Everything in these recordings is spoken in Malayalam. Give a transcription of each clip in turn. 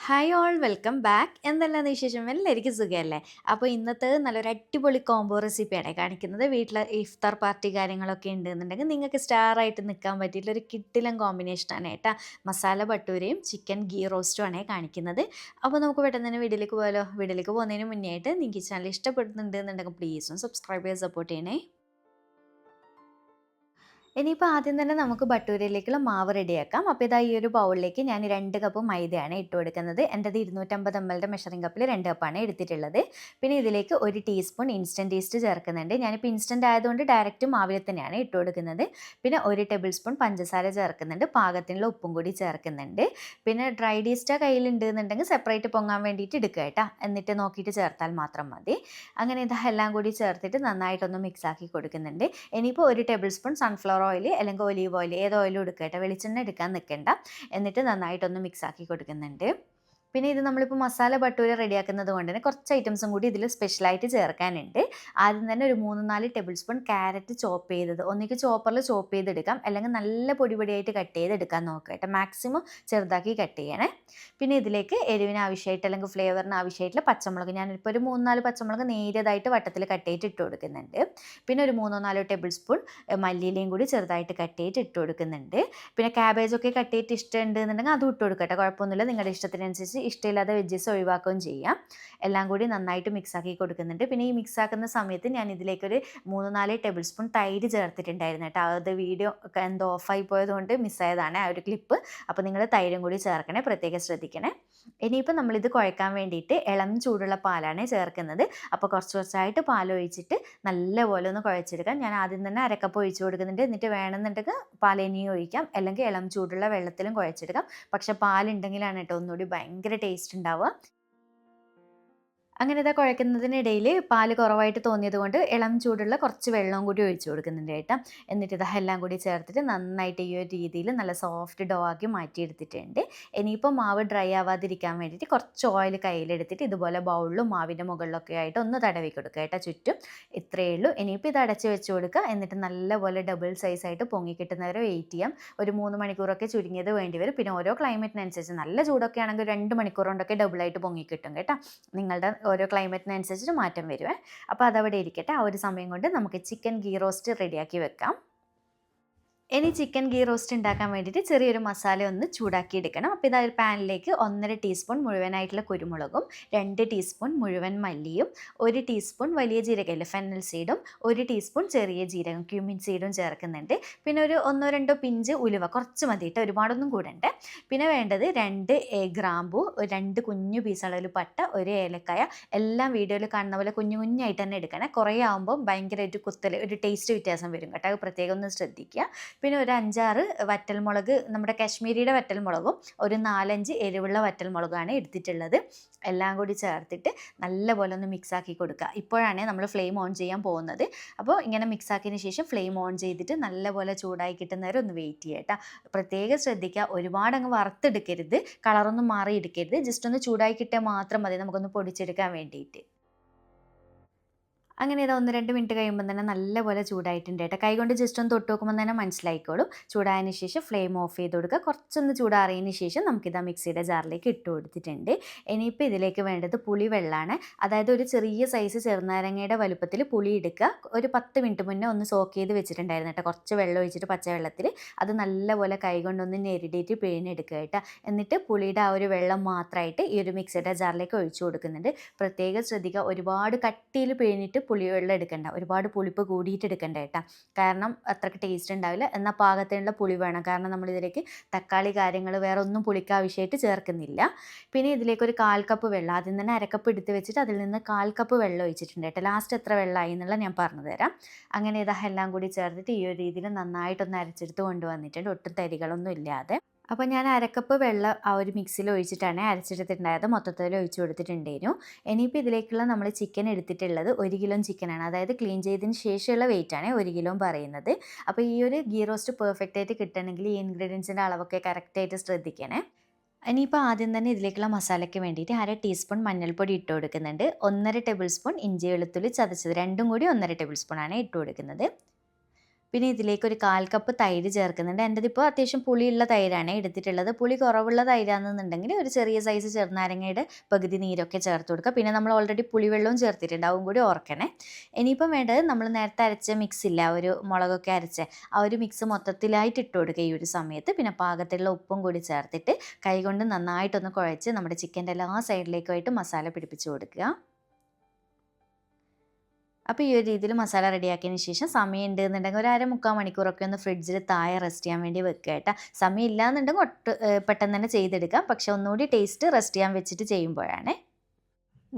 Hi all welcome back. എന്തെല്ലാം വിശേഷം? എല്ലാവർക്കും സുഖമല്ലേ? അപ്പോൾ ഇന്നത്തെ നല്ലൊരു അടിപൊളി കോംബോ റെസിപ്പിയാണ് കാണിക്കുന്നത്. വീട്ടിൽ ഇഫ്താർ പാർട്ടി കാര്യങ്ങളൊക്കെ ഉണ്ടെന്നുണ്ടെങ്കിൽ നിങ്ങൾക്ക് സ്റ്റാറായിട്ട് നിൽക്കാൻ പറ്റിയിട്ടുള്ള ഒരു കിടിലൻ കോമ്പിനേഷനാണ് കേട്ടോ. മസാല ഭട്ടൂരയും ചിക്കൻ ഗീ റോസ്റ്റും ആണ് കാണിക്കുന്നത്. അപ്പോൾ നമുക്ക് പെട്ടെന്ന് തന്നെ വീഡിയോയിലേക്ക് പോകാമല്ലോ. വീഡിയോയിലേക്ക് പോകുന്നതിന് മുന്നേ ആയിട്ട് നിങ്ങൾക്ക് ഈ ചാനൽ ഇഷ്ടപ്പെടുന്നുണ്ടെന്നുണ്ടെങ്കിൽ പ്ലീസ് സബ്സ്ക്രൈബ് ചെയ്ത് സപ്പോർട്ട് ചെയ്യണേ. ഇനിയിപ്പോൾ ആദ്യം തന്നെ നമുക്ക് ഭട്ടൂരയിലേക്കുള്ള മാവ് റെഡിയാക്കാം. അപ്പോൾ ഇതാ ഈ ഒരു ബൗളിലേക്ക് ഞാൻ 2 കപ്പ് മൈദയാണ് ഇട്ട് കൊടുക്കുന്നത്. എൻ്റെത് 250 ml മെഷറിംഗ് കപ്പിൽ 2 കപ്പാണ് എടുത്തിട്ടുള്ളത്. പിന്നെ ഇതിലേക്ക് 1 ടീസ്പൂൺ ഇൻസ്റ്റൻറ്റ് ഈസ്റ്റ് ചേർക്കുന്നുണ്ട്. ഞാനിപ്പോൾ ഇൻസ്റ്റൻറ്റ് ആയതുകൊണ്ട് ഡയറക്റ്റ് മാവിൽ തന്നെയാണ് ഇട്ട് കൊടുക്കുന്നത്. പിന്നെ 1 ടേബിൾ സ്പൂൺ പഞ്ചസാര ചേർക്കുന്നുണ്ട്. പാകത്തിനുള്ള ഉപ്പും കൂടി ചേർക്കുന്നുണ്ട്. പിന്നെ ഡ്രൈഡ് ഈസ്റ്റ് കയ്യിലുണ്ട് എന്നുണ്ടെങ്കിൽ സെപ്പറേറ്റ് പൊങ്ങാൻ വേണ്ടിയിട്ട് എടുക്കുക കേട്ടോ. എന്നിട്ട് നോക്കിയിട്ട് ചേർത്താൽ മാത്രം മതി. അങ്ങനെ ഇതാ എല്ലാം കൂടി ചേർത്തിട്ട് നന്നായിട്ടൊന്ന് മിക്സ് ആക്കി കൊടുക്കുന്നുണ്ട്. ഇനിയിപ്പോൾ 1 ടേബിൾ സ്പൂൺ സൺഫ്ലവർ ഓയിൽ അല്ലെങ്കിൽ ഒലീവ് ഓയിൽ ഏത് ഓയിലും എടുക്കുക കേട്ടോ. വെളിച്ചെണ്ണ എടുക്കാൻ നിൽക്കണ്ട. എന്നിട്ട് നന്നായിട്ടൊന്ന് മിക്സ് ആക്കി കൊടുക്കുന്നുണ്ട്. പിന്നെ ഇത് നമ്മളിപ്പോൾ മസാല ഭട്ടൂര റെഡിയാക്കുന്നത് കൊണ്ട് തന്നെ കുറച്ച് ഐറ്റംസും കൂടി ഇതിൽ സ്പെഷ്യലായിട്ട് ചേർക്കാനുണ്ട്. ആദ്യം തന്നെ ഒരു 3-4 ടേബിൾ സ്പൂൺ ക്യാരറ്റ് ചോപ്പ് ചെയ്തത് ഒന്നിക്ക് ചോപ്പറിൽ ചോപ്പ് ചെയ്തെടുക്കാം, അല്ലെങ്കിൽ നല്ല പൊടി പൊടിയായിട്ട് കട്ട് ചെയ്തെടുക്കാൻ നോക്കുക കേട്ടോ. മാക്സിമം ചെറുതാക്കി കട്ട് ചെയ്യണേ. പിന്നെ ഇതിലേക്ക് എരിവിന് ആവശ്യമായിട്ട് അല്ലെങ്കിൽ ഫ്ലേവറിന് ആവശ്യമായിട്ടുള്ള പച്ചമുളക് ഞാനിപ്പോൾ ഒരു 3-4 പച്ചമുളക് നേരിയതായിട്ട് വട്ടത്തിൽ കട്ട് ചെയ്തിട്ട് ഇട്ട് കൊടുക്കുന്നുണ്ട്. പിന്നെ ഒരു 3-4 ടേബിൾ സ്പൂൺ മല്ലിയിലയും കൂടി ചെറുതായിട്ട് കട്ട് ചെയ്തിട്ട് ഇട്ട് കൊടുക്കുന്നുണ്ട്. പിന്നെ ക്യാബേജൊക്കെ കട്ട് ചെയ്തിട്ട് ഇഷ്ടമുണ്ട് എന്നുണ്ടെങ്കിൽ അതും ഇട്ട് കൊടുക്കട്ടെ, കുഴപ്പമൊന്നുമില്ല. നിങ്ങളുടെ ഇഷ്ടത്തിനനുസരിച്ച് ഇഷ്ടമില്ലാത്ത വെജസ് ഒഴിവാക്കുകയും ചെയ്യാം. എല്ലാം കൂടി നന്നായിട്ട് മിക്സാക്കി കൊടുക്കുന്നുണ്ട്. പിന്നെ ഈ മിക്സാക്കുന്ന സമയത്ത് ഞാൻ ഇതിലേക്കൊരു 3-4 ടേബിൾ സ്പൂൺ തൈര് ചേർത്തിട്ടുണ്ടായിരുന്നു കേട്ടോ. അത് വീഡിയോ എന്തോ ഓഫായി പോയതുകൊണ്ട് മിസ്സായതാണ് ആ ഒരു ക്ലിപ്പ്. അപ്പോൾ നിങ്ങൾ തൈരും കൂടി ചേർക്കണേ, പ്രത്യേകം ശ്രദ്ധിക്കണേ. ഇനിയിപ്പോൾ നമ്മളിത് കുഴക്കാൻ വേണ്ടിയിട്ട് ഇളം ചൂടുള്ള പാലാണ് ചേർക്കുന്നത്. അപ്പോൾ കുറച്ച് കുറച്ചായിട്ട് പാൽ ഒഴിച്ചിട്ട് നല്ലപോലെ ഒന്ന് കുഴച്ചെടുക്കാം. ഞാൻ ആദ്യം തന്നെ അരക്കപ്പ് ഒഴിച്ച് കൊടുക്കുന്നുണ്ട്. എന്നിട്ട് വേണമെന്നുണ്ടെങ്കിൽ പാൽ ഇനിയും ഒഴിക്കാം, അല്ലെങ്കിൽ ഇളം ചൂടുള്ള വെള്ളത്തിലും കുഴച്ചെടുക്കാം. പക്ഷെ പാലുണ്ടെങ്കിലാണ് കേട്ടോ ഒന്നുകൂടി ഭയങ്കര ടേസ്റ്റ് ഉണ്ടാവുക. അങ്ങനെ ഇതാ കുഴക്കുന്നതിനിടയിൽ പാല് കുറവായിട്ട് തോന്നിയത് കൊണ്ട് ഇളം ചൂടുള്ള കുറച്ച് വെള്ളവും കൂടി ഒഴിച്ചു കൊടുക്കുന്നുണ്ട് കേട്ടോ. എന്നിട്ട് ഇതാ എല്ലാം കൂടി ചേർത്തിട്ട് നന്നായിട്ട് ഈ ഒരു രീതിയിൽ നല്ല സോഫ്റ്റ് ഡോ ആക്കി മാറ്റിയെടുത്തിട്ടുണ്ട്. ഇനിയിപ്പോൾ മാവ് ഡ്രൈ ആവാതിരിക്കാൻ വേണ്ടിയിട്ട് കുറച്ച് ഓയിൽ കയ്യിലെടുത്തിട്ട് ഇതുപോലെ ബൗളിലും മാവിൻ്റെ മുകളിലൊക്കെ ആയിട്ട് ഒന്ന് തടവി കൊടുക്കുക കേട്ടോ ചുറ്റും. ഇത്രയേ ഉള്ളൂ. ഇനിയിപ്പോൾ ഇത് അടച്ച് വെച്ച് കൊടുക്കുക. എന്നിട്ട് നല്ലപോലെ ഡബിൾ സൈസായിട്ട് പൊങ്ങി കിട്ടുന്നവരെ വെയിറ്റ് ചെയ്യാം. ഒരു 3 മണിക്കൂറൊക്കെ ചുരുങ്ങിയത് വേണ്ടി വരും. പിന്നെ ഓരോ ക്ലൈമറ്റിനനുസരിച്ച് നല്ല ചൂടൊക്കെ ആണെങ്കിൽ 2 മണിക്കൂർ കൊണ്ടൊക്കെ ഡബിളായിട്ട് പൊങ്ങി കിട്ടും കേട്ടോ. നിങ്ങളുടെ ഓരോ ക്ലൈമറ്റിനനുസരിച്ച് മാറ്റം വരുവേ. അപ്പോൾ അതവിടെ ഇരിക്കട്ടെ. ആ ഒരു സമയം കൊണ്ട് നമുക്ക് ചിക്കൻ ഗീ റോസ്റ്റ് റെഡിയാക്കി വെക്കാം. ഇനി ചിക്കൻ ഗീ റോസ്റ്റ് ഉണ്ടാക്കാൻ വേണ്ടിയിട്ട് ചെറിയൊരു മസാല ഒന്ന് ചൂടാക്കി എടുക്കണം. അപ്പോൾ ഇതാ ഒരു പാനിലേക്ക് 1.5 ടീസ്പൂൺ മുഴുവനായിട്ടുള്ള കുരുമുളകും, 2 ടീസ്പൂൺ മുഴുവൻ മല്ലിയും, 1 ടീസ്പൂൺ വലിയ ജീരകമില്ല ഫെന്നൽ സീഡും, 1 ടീസ്പൂൺ ചെറിയ ജീരകം ക്യൂമിൻ സീഡും ചേർക്കുന്നുണ്ട്. പിന്നെ ഒരു 1-2 പിഞ്ച് ഉലുവ, കുറച്ച് മതിയിട്ട് ഒരുപാടൊന്നും കൂടണ്ടേ. പിന്നെ വേണ്ടത് 2 ഗ്രാമ്പു, 2 കുഞ്ഞു പീസ് അളവിൽ പട്ട, 1 ഏലക്കായ. എല്ലാം വീഡിയോയിൽ കാണുന്ന പോലെ കുഞ്ഞു കുഞ്ഞായിട്ട് തന്നെ എടുക്കണേ. കുറേ ആകുമ്പോൾ ഭയങ്കരമായിട്ട് കുത്തൽ ഒരു ടേസ്റ്റ് വ്യത്യാസം വരും കേട്ടോ. അത് പ്രത്യേകം ഒന്ന് ശ്രദ്ധിക്കുക. പിന്നെ ഒരു 5-6 വറ്റൽമുളക്, നമ്മുടെ കാശ്മീരിയുടെ വറ്റൽമുളകും ഒരു 4-5 എരിവുള്ള വറ്റൽമുളകാണ് എടുത്തിട്ടുള്ളത്. എല്ലാം കൂടി ചേർത്തിട്ട് നല്ലപോലെ ഒന്ന് മിക്സാക്കി കൊടുക്കുക. ഇപ്പോഴാണ് നമ്മൾ ഫ്ലെയിം ഓൺ ചെയ്യാൻ പോകുന്നത്. അപ്പോൾ ഇങ്ങനെ മിക്സാക്കിയതിന് ശേഷം ഫ്ലെയിം ഓൺ ചെയ്തിട്ട് നല്ലപോലെ ചൂടായി കിട്ടുന്നവരെ ഒന്ന് വെയിറ്റ് ചെയ്യട്ടോ. പ്രത്യേകം ശ്രദ്ധിക്കുക, ഒരുപാട് അങ്ങ് വറുത്തെടുക്കരുത്, കളറൊന്നും മാറിയെടുക്കരുത്. ജസ്റ്റ് ഒന്ന് ചൂടായി കിട്ടിയാൽ മാത്രം മതി നമുക്കൊന്ന് പൊടിച്ചെടുക്കാൻ വേണ്ടിയിട്ട്. അങ്ങനെ ഇതാ 1-2 മിനിറ്റ് കഴിയുമ്പോൾ തന്നെ നല്ലപോലെ ചൂടായിട്ടുണ്ട് കേട്ടോ. കൈകൊണ്ട് ജസ്റ്റ് ഒന്ന് തൊട്ട് നോക്കുമ്പോൾ തന്നെ മനസ്സിലായിക്കോളും. ചൂടായതിന് ശേഷം ഫ്ലെയിം ഓഫ് ചെയ്ത് കൊടുക്കുക. കുറച്ചൊന്ന് ചൂടാറിയതിന് ശേഷം നമുക്കിതാ മിക്സിയുടെ ജാറിലേക്ക് ഇട്ട് കൊടുത്തിട്ടുണ്ട്. ഇനിയിപ്പോൾ ഇതിലേക്ക് വേണ്ടത് പുളിവെള്ളമാണ്. അതായത് ഒരു ചെറിയ സൈസ് ചെറുനാരങ്ങയുടെ വലുപ്പത്തിൽ പുളി എടുക്കുക. ഒരു 10 മിനിറ്റ് മുന്നേ ഒന്ന് സോക്ക് ചെയ്ത് വെച്ചിട്ടുണ്ടായിരുന്നു കേട്ടോ. കുറച്ച് വെള്ളം ഒഴിച്ചിട്ട് പച്ചവെള്ളത്തിൽ അത് നല്ലപോലെ കൈകൊണ്ടൊന്ന് ഞെരിടിയിട്ട് പിഴിഞ്ഞെടുക്കുക കേട്ടോ. എന്നിട്ട് പുളിയുടെ ആ ഒരു വെള്ളം മാത്രമായിട്ട് ഈ ഒരു മിക്സിയുടെ ജാറിലേക്ക് ഒഴിച്ചു കൊടുക്കുന്നുണ്ട്. പ്രത്യേകം ശ്രദ്ധിക്കുക, ഒരുപാട് കട്ടിയിൽ പിഴിഞ്ഞിട്ട് പുളിവെള്ളം എടുക്കണ്ട, ഒരുപാട് പുളിപ്പ് കൂടിയിട്ട് എടുക്കണ്ട കേട്ടോ. കാരണം അത്രയ്ക്ക് ടേസ്റ്റ് ഉണ്ടാവില്ല. എന്നാൽ പാകത്തിനുള്ള പുളി വേണം. കാരണം നമ്മളിതിലേക്ക് തക്കാളി കാര്യങ്ങൾ വേറെ ഒന്നും പുളിക്ക് ആവശ്യമായിട്ട് ചേർക്കുന്നില്ല. പിന്നെ ഇതിലേക്ക് ഒരു 1/4 കപ്പ് വെള്ളം, ആദ്യം തന്നെ അരക്കപ്പ് എടുത്ത് വെച്ചിട്ട് അതിൽ നിന്ന് 1/4 കപ്പ് വെള്ളം ഒഴിച്ചിട്ടുണ്ട് കേട്ടോ. ലാസ്റ്റ് എത്ര വെള്ളമായി എന്നുള്ള ഞാൻ പറഞ്ഞു തരാം. അങ്ങനെ ഇതാ എല്ലാം കൂടി ചേർത്തിട്ട് ഈ ഒരു രീതിയിൽ നന്നായിട്ടൊന്ന് അരച്ചെടുത്ത് കൊണ്ടുവന്നിട്ടുണ്ട്, ഒട്ടും തരികളൊന്നും ഇല്ലാതെ. അപ്പോൾ ഞാൻ അരക്കപ്പ് വെള്ളം ആ ഒരു മിക്സിയിൽ ഒഴിച്ചിട്ടാണ് അരച്ചെടുത്തിട്ടുണ്ടായത്. മൊത്തത്തിൽ ഒഴിച്ചു കൊടുത്തിട്ടുണ്ടായിരുന്നു. ഇനിയിപ്പോൾ ഇതിലേക്കുള്ള നമ്മൾ ചിക്കൻ എടുത്തിട്ടുള്ളത് 1 കിലോ ചിക്കനാണ്. അതായത് ക്ലീൻ ചെയ്തതിന് ശേഷമുള്ള വെയിറ്റാണ് 1 കിലോ പറയുന്നത്. അപ്പോൾ ഈ ഒരു ഗീ റോസ്റ്റ് പെർഫെക്റ്റ് ആയിട്ട് കിട്ടണമെങ്കിൽ ഈ ഇൻഗ്രീഡിയൻസിൻ്റെ അളവൊക്കെ കറക്റ്റായിട്ട് ശ്രദ്ധിക്കണേ. ഇനിയിപ്പോൾ ആദ്യം തന്നെ ഇതിലേക്കുള്ള മസാലയ്ക്ക് വേണ്ടിയിട്ട് 1/2 ടീസ്പൂൺ മഞ്ഞൾപ്പൊടി ഇട്ട് കൊടുക്കുന്നുണ്ട്. 1.5 ടേബിൾ സ്പൂൺ ഇഞ്ചി വെളുത്തുള്ളി ചതച്ചത്, രണ്ടും കൂടി 1.5 ടേബിൾ സ്പൂണാണ് ഇട്ട് കൊടുക്കുന്നത്. പിന്നെ ഇതിലേക്ക് ഒരു 1/4 കപ്പ് തൈര് ചേർക്കുന്നുണ്ട്. എൻ്റെതിപ്പോൾ അത്യാവശ്യം പുളിയുള്ള തൈരാണ് എടുത്തിട്ടുള്ളത്. പുളി കുറവുള്ള തൈരാണെന്നുണ്ടെങ്കിൽ ഒരു ചെറിയ സൈസ് ചെറുനാരങ്ങയുടെ പകുതി നീരൊക്കെ ചേർത്ത് കൊടുക്കുക. പിന്നെ നമ്മൾ ഓൾറെഡി പുളിവെള്ളവും ചേർത്തിട്ടുണ്ട്, അതും കൂടി ഓർക്കണേ. ഇനിയിപ്പം വേണ്ടത് നമ്മൾ നേരത്തെ അരച്ച മിക്സ് ഇല്ല, ഒരു മുളകൊക്കെ അരച്ച ആ ഒരു മിക്സ് മൊത്തത്തിലായിട്ട് ഇട്ട് കൊടുക്കുക ഈ ഒരു സമയത്ത്. പിന്നെ പാകത്തിലുള്ള ഉപ്പും കൂടി ചേർത്തിട്ട് കൈകൊണ്ട് നന്നായിട്ടൊന്ന് കുഴച്ച് നമ്മുടെ ചിക്കൻ്റെ എല്ലാ സൈഡിലേക്കുമായിട്ട് മസാല പിടിപ്പിച്ച് കൊടുക്കുക. അപ്പോൾ ഈ ഒരു രീതിയിൽ മസാല റെഡിയാക്കിയതിന് ശേഷം സമയം ഉണ്ടെന്നുണ്ടെങ്കിൽ ഒരു 1/2-3/4 മണിക്കൂറൊക്കെ ഒന്ന് ഫ്രിഡ്ജിൽ താഴെ റെസ്റ്റ് ചെയ്യാൻ വേണ്ടി വെക്കുക കേട്ടോ. സമയം ഇല്ലാന്നുണ്ടെങ്കിൽ പെട്ടെന്ന് തന്നെ ചെയ്തെടുക്കാം. പക്ഷെ ഒന്നുകൂടി ടേസ്റ്റ് റെസ്റ്റ് ചെയ്യാൻ വെച്ചിട്ട് ചെയ്യുമ്പോഴാണ്.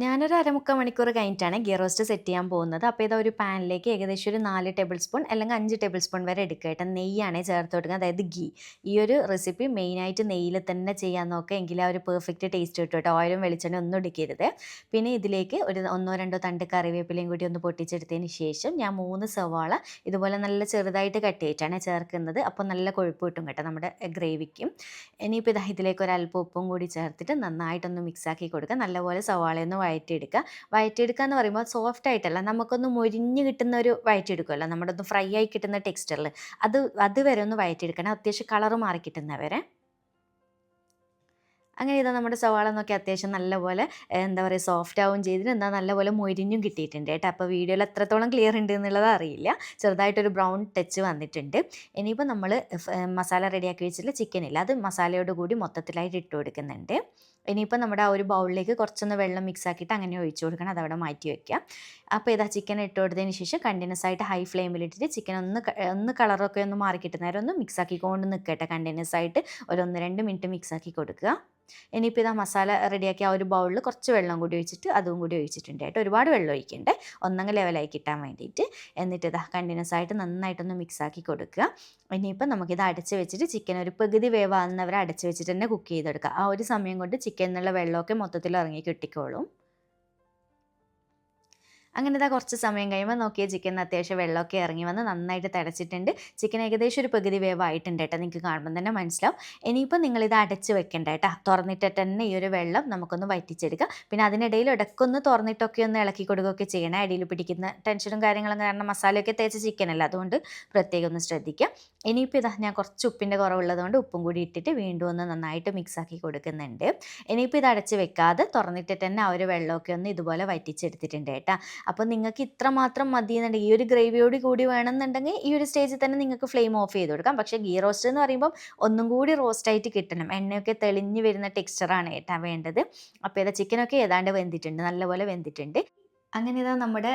ഞാനൊരു 1/2-3/4 മണിക്കൂർ കഴിഞ്ഞിട്ടാണ് ഗീ റോസ്റ്റ് സെറ്റ് ചെയ്യാൻ പോകുന്നത്. അപ്പോൾ ഇതാ ഒരു പാനിലേക്ക് ഏകദേശം ഒരു 4 ടേബിൾ സ്പൂൺ അല്ലെങ്കിൽ 5 ടേബിൾ സ്പൂൺ വരെ എടുക്കുക കേട്ടോ. നെയ്യാണ് ചേർത്ത് കൊടുക്കുക, അതായത് ഗീ. ഈ ഒരു റെസിപ്പി മെയിനായിട്ട് നെയ്യിൽ തന്നെ ചെയ്യാൻ നോക്കുക, എങ്കിൽ ആ ഒരു പെർഫെക്റ്റ് ടേസ്റ്റ് കിട്ടും കേട്ടോ. ഓയിലും വെളിച്ചെണ്ണ ഒന്നും എടുക്കരുത്. പിന്നെ ഇതിലേക്ക് ഒരു 1-2 തണ്ട് കറിവേപ്പിലയും കൂടി ഒന്ന് പൊട്ടിച്ചെടുത്തതിന് ശേഷം ഞാൻ 3 സവാള ഇതുപോലെ നല്ല ചെറുതായിട്ട് കട്ട് ചെയ്തിട്ടാണ് ചേർക്കുന്നത്. അപ്പോൾ നല്ല കൊഴുപ്പ് കിട്ടും കേട്ടോ നമ്മുടെ ഗ്രേവിക്കും. ഇനിയിപ്പോൾ ഇതാ ഇതിലേക്ക് ഒരു അല്പം ഉപ്പും കൂടി ചേർത്തിട്ട് നന്നായിട്ടൊന്ന് മിക്സാക്കി കൊടുക്കുക. നല്ലപോലെ സവാളയൊന്ന് വഴറ്റിയെടുക്കുക എന്ന് പറയുമ്പോൾ സോഫ്റ്റ് ആയിട്ടല്ല, നമുക്കൊന്ന് മൊരിഞ്ഞ് കിട്ടുന്ന ഒരു വഴറ്റിയെടുക്കുമല്ലോ, നമ്മുടെ ഒന്ന് ഫ്രൈ ആയി കിട്ടുന്ന ടെക്സ്ചറിൽ അതുവരെ ഒന്ന് വഴറ്റിയെടുക്കണം, അത്യാവശ്യം കളറ് മാറി കിട്ടുന്നവരെ. അങ്ങനെ ഇതാ നമ്മുടെ സവാള നോക്കി അത്യാവശ്യം നല്ലപോലെ എന്താ പറയുക സോഫ്റ്റ് ആവുകയും ചെയ്തിട്ട് എന്നാൽ നല്ലപോലെ മൊരിഞ്ഞും കിട്ടിയിട്ടുണ്ട് കേട്ടോ. അപ്പോൾ വീഡിയോയിൽ എത്രത്തോളം ക്ലിയർ ഉണ്ട് എന്നുള്ളത് അറിയില്ല, ചെറുതായിട്ടൊരു ബ്രൗൺ ടച്ച് വന്നിട്ടുണ്ട്. ഇനിയിപ്പോൾ നമ്മൾ മസാല റെഡിയാക്കി വെച്ചിട്ടുള്ള ചിക്കനില്ല, അത് മസാലയോട് കൂടി മൊത്തത്തിലായിട്ട് ഇട്ട് കൊടുക്കുന്നുണ്ട്. ഇനിയിപ്പോൾ നമ്മുടെ ആ ഒരു ബൗളിലേക്ക് കുറച്ചൊന്ന് വെള്ളം മിക്സ് ആക്കിയിട്ട് അങ്ങനെ ഒഴിച്ചു കൊടുക്കണം, അതവിടെ മാറ്റി വയ്ക്കുക. അപ്പോൾ ഇതാ ചിക്കൻ ഇട്ട് കൊടുത്തതിന് ശേഷം കണ്ടിന്യൂസ് ആയിട്ട് ഹൈ ഫ്ലെയിമിലിട്ടിട്ട് ചിക്കൻ ഒന്ന് കളറൊക്കെ ഒന്ന് മാറി കിട്ടുന്നേരം ഒന്ന് മിക്സ് ആക്കിക്കൊണ്ട് നിൽക്കട്ടെ. കണ്ടിന്യൂസ് ആയിട്ട് ഒരു 1-2 മിനിറ്റ് മിക്സ് ആക്കി കൊടുക്കുക. ഇനിയിപ്പോൾ ഇതാ മസാല റെഡിയാക്കി ആ ഒരു ബൗളിൽ കുറച്ച് വെള്ളം കൂടി ഒഴിച്ചിട്ട് അതും കൂടി ഒഴിച്ചിട്ടുണ്ട് കേട്ടോ. ഒരുപാട് വെള്ളം ഒഴിക്കണ്ടേ, ഒന്നങ്ങ് ലെവലായി കിട്ടാൻ വേണ്ടിയിട്ട്. എന്നിട്ട് ഇതാ കണ്ടിന്യൂസ് ആയിട്ട് നന്നായിട്ടൊന്ന് മിക്സ് ആക്കി കൊടുക്കുക. ഇനിയിപ്പോൾ നമുക്കിത് അടച്ച് വെച്ചിട്ട് ചിക്കൻ ഒരു പകുതി വേവാകുന്നവരെ അടച്ച് വെച്ചിട്ട് തന്നെ കുക്ക് ചെയ്തെടുക്കുക. ആ ഒരു സമയം കൊണ്ട് ചിക്കനിൽ നിന്നുള്ള വെള്ളമൊക്കെ മൊത്തത്തിൽ ഇറങ്ങി കിട്ടിക്കോളും. അങ്ങനെ ഇതാ കുറച്ച് സമയം കഴിയുമ്പോൾ നോക്കിയാൽ ചിക്കൻ അത്യാവശ്യം വെള്ളമൊക്കെ ഇറങ്ങി വന്ന് നന്നായിട്ട് തിളച്ചിട്ടുണ്ട്. ചിക്കൻ ഏകദേശം ഒരു പകുതി വേവായിട്ടുണ്ട് കേട്ടോ, നിങ്ങൾക്ക് കാണുമ്പോൾ തന്നെ മനസ്സിലാവും. ഇനിയിപ്പോൾ നിങ്ങളിത് അടച്ച് വെക്കേണ്ട കേട്ടോ, തുറന്നിട്ട് തന്നെ ഈ ഒരു വെള്ളം നമുക്കൊന്ന് വറ്റിച്ചെടുക്കാം. പിന്നെ അതിനിടയിൽ ഇടയ്ക്കൊന്ന് തുറന്നിട്ടൊക്കെ ഒന്ന് ഇളക്കി കൊടുക്കുകയൊക്കെ ചെയ്യണേ, അടിയിൽ പിടിക്കുന്ന ടെൻഷനും കാര്യങ്ങളും, കാരണം മസാലയൊക്കെ തേച്ച ചിക്കനല്ല, അതുകൊണ്ട് പ്രത്യേകം ഒന്ന് ശ്രദ്ധിക്കുക. ഇനിയിപ്പോൾ ഇതാ ഞാൻ കുറച്ച് ഉപ്പിൻ്റെ കുറവുള്ളതുകൊണ്ട് ഉപ്പും കൂടി ഇട്ടിട്ട് വീണ്ടും ഒന്ന് നന്നായിട്ട് മിക്സ് ആക്കി കൊടുക്കുന്നുണ്ട്. ഇനിയിപ്പോൾ ഇത് അടച്ച് വെക്കാതെ തുറന്നിട്ട് തന്നെ ആ ഒരു വെള്ളമൊക്കെ ഒന്ന് ഇതുപോലെ വറ്റിച്ചെടുത്തിട്ടുണ്ട് കേട്ടോ. അപ്പോൾ നിങ്ങൾക്ക് ഇത്ര മാത്രം മതി എന്നുണ്ടെങ്കിൽ, ഈ ഒരു ഗ്രേവിയോട് കൂടി വേണമെന്നുണ്ടെങ്കിൽ ഈ ഒരു സ്റ്റേജിൽ തന്നെ നിങ്ങൾക്ക് ഫ്ലെയിം ഓഫ് ചെയ്ത് കൊടുക്കാം. പക്ഷേ ഗീ റോസ്റ്റ് എന്ന് പറയുമ്പോൾ ഒന്നും കൂടി റോസ്റ്റായിട്ട് കിട്ടണം, എണ്ണയൊക്കെ തെളിഞ്ഞ് വരുന്ന ടെക്സ്ചറാണ് കേട്ടോ വേണ്ടത്. അപ്പോൾ ഇത് ചിക്കനൊക്കെ ഏതാണ്ട് വെന്തിട്ടുണ്ട്, നല്ലപോലെ വെന്തിട്ടുണ്ട്. അങ്ങനെ ഇതാ നമ്മുടെ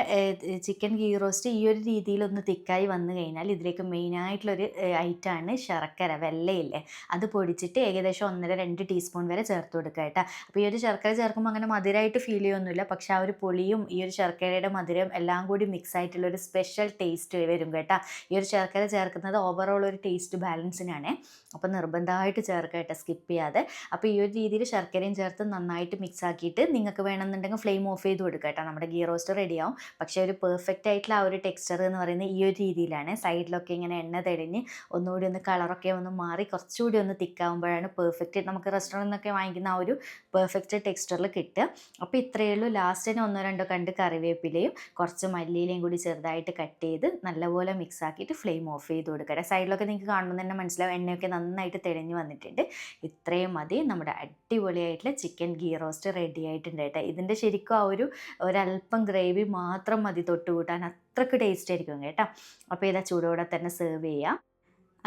ചിക്കൻ ഗീ റോസ്റ്റ് ഈ ഒരു രീതിയിലൊന്ന് തിക്കായി വന്നു കഴിഞ്ഞാൽ ഇതിലേക്ക് മെയിനായിട്ടുള്ളൊരു ഐറ്റമാണ് ശർക്കര, വെല്ലയില്ലേ, അത് പൊടിച്ചിട്ട് ഏകദേശം 1.5-2 ടീസ്പൂൺ വരെ ചേർത്ത് കൊടുക്കുക കേട്ടോ. അപ്പോൾ ഈ ഒരു ശർക്കര ചേർക്കുമ്പോൾ അങ്ങനെ മധുരമായിട്ട് ഫീൽ ചെയ്യൊന്നുമില്ല, പക്ഷേ ആ ഒരു പുളിയും ഈ ഒരു ശർക്കരയുടെ മധുരം എല്ലാം കൂടി മിക്സ് ആയിട്ടുള്ളൊരു സ്പെഷ്യൽ ടേസ്റ്റ് വരും കേട്ടോ. ഈ ഒരു ശർക്കര ചേർക്കുന്നത് ഓവറോൾ ഒരു ടേസ്റ്റ് ബാലൻസിനാണ്, അപ്പോൾ നിർബന്ധമായിട്ട് ചേർക്കുക കേട്ടോ, സ്കിപ്പ് ചെയ്യാതെ. അപ്പോൾ ഈ ഒരു രീതിയിൽ ശർക്കരയും ചേർത്ത് നന്നായിട്ട് മിക്സ് ആക്കിയിട്ട് നിങ്ങൾക്ക് വേണമെന്നുണ്ടെങ്കിൽ ഫ്ലെയിം ഓഫ് ചെയ്ത് കൊടുക്കുക കേട്ടോ. നമ്മുടെ ഗീ റോസ്റ്റ് റെഡിയാവും. പക്ഷേ ഒരു പെർഫെക്റ്റ് ആയിട്ടുള്ള ആ ഒരു ടെക്സ്ചർ എന്ന് പറയുന്നത് ഈ ഒരു രീതിയിലാണ്. സൈഡിലൊക്കെ ഇങ്ങനെ എണ്ണ തെളിഞ്ഞ് ഒന്നുകൂടി ഒന്ന് കളറൊക്കെ ഒന്ന് മാറി കുറച്ചുകൂടി ഒന്ന് തിക്കാവുമ്പോഴാണ് പെർഫെക്റ്റ് നമുക്ക് റെസ്റ്റോറൻറ്റിൽ നിന്നൊക്കെ വാങ്ങിക്കുന്ന ആ ഒരു പെർഫെക്റ്റ് ടെക്സ്ചറിൽ കിട്ടുക. അപ്പോൾ ഇത്രയേ ഉള്ളൂ. ലാസ്റ്റിന് 1-2 കണ്ട് കറിവേപ്പിലയും കുറച്ച് മല്ലിയിലയും കൂടി ചെറുതായിട്ട് കട്ട് ചെയ്ത് നല്ലപോലെ മിക്സ് ആക്കിയിട്ട് ഫ്ലെയിം ഓഫ് ചെയ്ത് കൊടുക്കുക. സൈഡിലൊക്കെ നിങ്ങൾക്ക് കാണുമ്പോൾ തന്നെ മനസ്സിലാവും എണ്ണയൊക്കെ നന്നായിട്ട് തെളിഞ്ഞ് വന്നിട്ടുണ്ട്. ഇത്രയും മതി, നമ്മുടെ അടിപൊളിയായിട്ടുള്ള ചിക്കൻ ഗീ റോസ്റ്റ് റെഡി ആയിട്ടുണ്ട് കേട്ടോ. ഇതിൻ്റെ ശരിക്കും ആ ഒരല്പം ഗ്രേവി മാത്രം മതി തൊട്ട് കൂട്ടാൻ, അത്രയ്ക്ക് ടേസ്റ്റ് ആയിരിക്കും കേട്ടോ. അപ്പോൾ ഇതാ ചൂടോടെ തന്നെ സെർവ് ചെയ്യാം.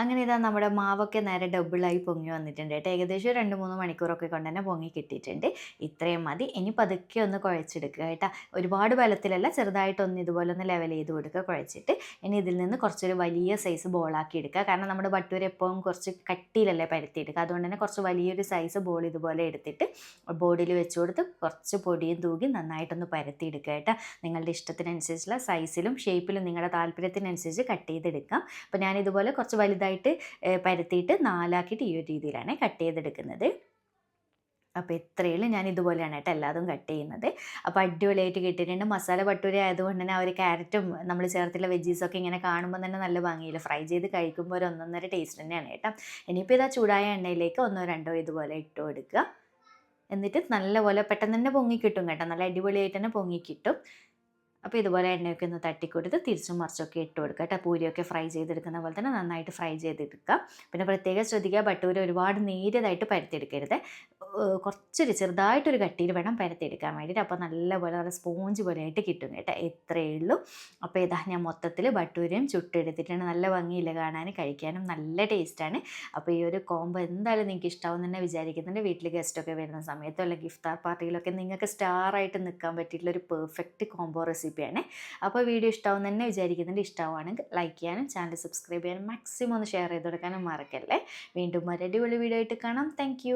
അങ്ങനെ ഇതാ നമ്മുടെ മാവൊക്കെ നേരെ ഡബിളായി പൊങ്ങി വന്നിട്ടുണ്ട് കേട്ടോ. ഏകദേശം 2-3 മണിക്കൂറൊക്കെ കൊണ്ട് തന്നെ പൊങ്ങി കിട്ടിയിട്ടുണ്ട്. ഇത്രയും മതി. ഇനി പതുക്കെ ഒന്ന് കുഴച്ചെടുക്കുക കേട്ടോ. ഒരുപാട് ബലത്തിലല്ല, ചെറുതായിട്ടൊന്ന് ഇതുപോലെ ഒന്ന് ലെവൽ ചെയ്ത് കൊടുക്കുക കുഴച്ചിട്ട്. ഇനി ഇതിൽ നിന്ന് കുറച്ചൊരു വലിയ സൈസ് ബോളാക്കി എടുക്കുക, കാരണം നമ്മുടെ ബട്ടൂര എപ്പോഴും കുറച്ച് കട്ടിയിലല്ലേ പരത്തിയെടുക്കുക, അതുകൊണ്ട് തന്നെ കുറച്ച് വലിയൊരു സൈസ് ബോൾ ഇതുപോലെ എടുത്തിട്ട് ബോർഡിൽ വെച്ച് കൊടുത്ത് കുറച്ച് പൊടിയും തൂകി നന്നായിട്ടൊന്ന് പരത്തിയെടുക്കുക കേട്ടോ. നിങ്ങളുടെ ഇഷ്ടത്തിനനുസരിച്ചുള്ള സൈസിലും ഷേപ്പിലും നിങ്ങളുടെ താല്പര്യത്തിനനുസരിച്ച് കട്ട് ചെയ്തെടുക്കാം. അപ്പോൾ ഞാനിതുപോലെ കുറച്ച് വലുതായിട്ട് പരത്തിയിട്ട് 4ആക്കിയിട്ട് ഈ ഒരു രീതിയിലാണ് കട്ട് ചെയ്തെടുക്കുന്നത്. അപ്പോൾ ഇത്രയും ഞാൻ ഇതുപോലെയാണ് കേട്ടോ എല്ലാതും കട്ട് ചെയ്യുന്നത്. അപ്പോൾ അടിപൊളിയായിട്ട് കിട്ടിയിട്ടുണ്ട്. മസാല ഭട്ടൂര ആയതുകൊണ്ട് തന്നെ ആ ഒരു ക്യാരറ്റും നമ്മൾ ചേർത്തുള്ള വെജീസൊക്കെ ഇങ്ങനെ കാണുമ്പോൾ തന്നെ നല്ല ഭംഗിയില്ല. ഫ്രൈ ചെയ്ത് കഴിക്കുമ്പോൾ ഒരു ഒന്നൊന്നര ടേസ്റ്റ് തന്നെയാണ് കേട്ടോ. ഇനിയിപ്പോൾ ഇതാ ചൂടായ എണ്ണയിലേക്ക് 1-2 ഇതുപോലെ ഇട്ട് കൊടുക്കുക. എന്നിട്ട് നല്ലപോലെ പെട്ടെന്ന് തന്നെ പൊങ്ങിക്കിട്ടും കേട്ടോ, നല്ല അടിപൊളിയായിട്ട് തന്നെ പൊങ്ങിക്കിട്ടും. അപ്പോൾ ഇതുപോലെ എണ്ണയൊക്കെ ഒന്ന് തട്ടിക്കൊടുത്ത് തിരിച്ചും മറിച്ചൊക്കെ ഇട്ട് കൊടുക്കുക കേട്ടോ. പൂരിയൊക്കെ ഫ്രൈ ചെയ്തെടുക്കുന്ന പോലെ തന്നെ നന്നായിട്ട് ഫ്രൈ ചെയ്തെടുക്കുക. പിന്നെ പ്രത്യേകം ശ്രദ്ധിക്കുക, ബട്ടൂര ഒരുപാട് നേരിയതായിട്ട് പരത്തിയെടുക്കരുത്. കുറച്ചൊരു ചെറുതായിട്ടൊരു കട്ടിയിൽ വേണം പരത്തിയെടുക്കാൻ വേണ്ടിയിട്ട്. അപ്പോൾ നല്ല സ്പോഞ്ച് പോലെ ആയിട്ട് കിട്ടും കേട്ടോ. ഇത്രയേ ഉള്ളൂ. അപ്പോൾ ഇതാ ഞാൻ മൊത്തത്തിൽ ബട്ടൂരയും ചുട്ടെടുത്തിട്ടാണ്. നല്ല ഭംഗിയില്ല കാണാൻ, കഴിക്കാനും നല്ല ടേസ്റ്റാണ്. അപ്പോൾ ഈ ഒരു കോംബോ എന്തായാലും നിങ്ങൾക്ക് ഇഷ്ടമാവും തന്നെ വിചാരിക്കുന്നുണ്ട്. വീട്ടിൽ ഗസ്റ്റൊക്കെ വരുന്ന സമയത്തോ അല്ലെങ്കിൽ ഇഫ്താർ പാർട്ടിയിലൊക്കെ നിങ്ങൾക്ക് സ്റ്റാറായിട്ട് നിൽക്കാൻ പറ്റിയിട്ടുള്ള ഒരു പെർഫെക്റ്റ് കോംബോ റെസിപ്പിയാണ്. അപ്പോൾ വീഡിയോ ഇഷ്ടമാവും തന്നെ വിചാരിക്കുന്നുണ്ട്. ഇഷ്ടമാവുകയാണെങ്കിൽ ലൈക്ക് ചെയ്യാനും ചാനൽ സബ്സ്ക്രൈബ് ചെയ്യാനും മാക്സിമം ഒന്ന് ഷെയർ ചെയ്ത് കൊടുക്കാനും മറക്കല്ലേ. വീണ്ടും ഒരു അടിപൊളി വീഡിയോ ആയിട്ട് കാണാം. താങ്ക്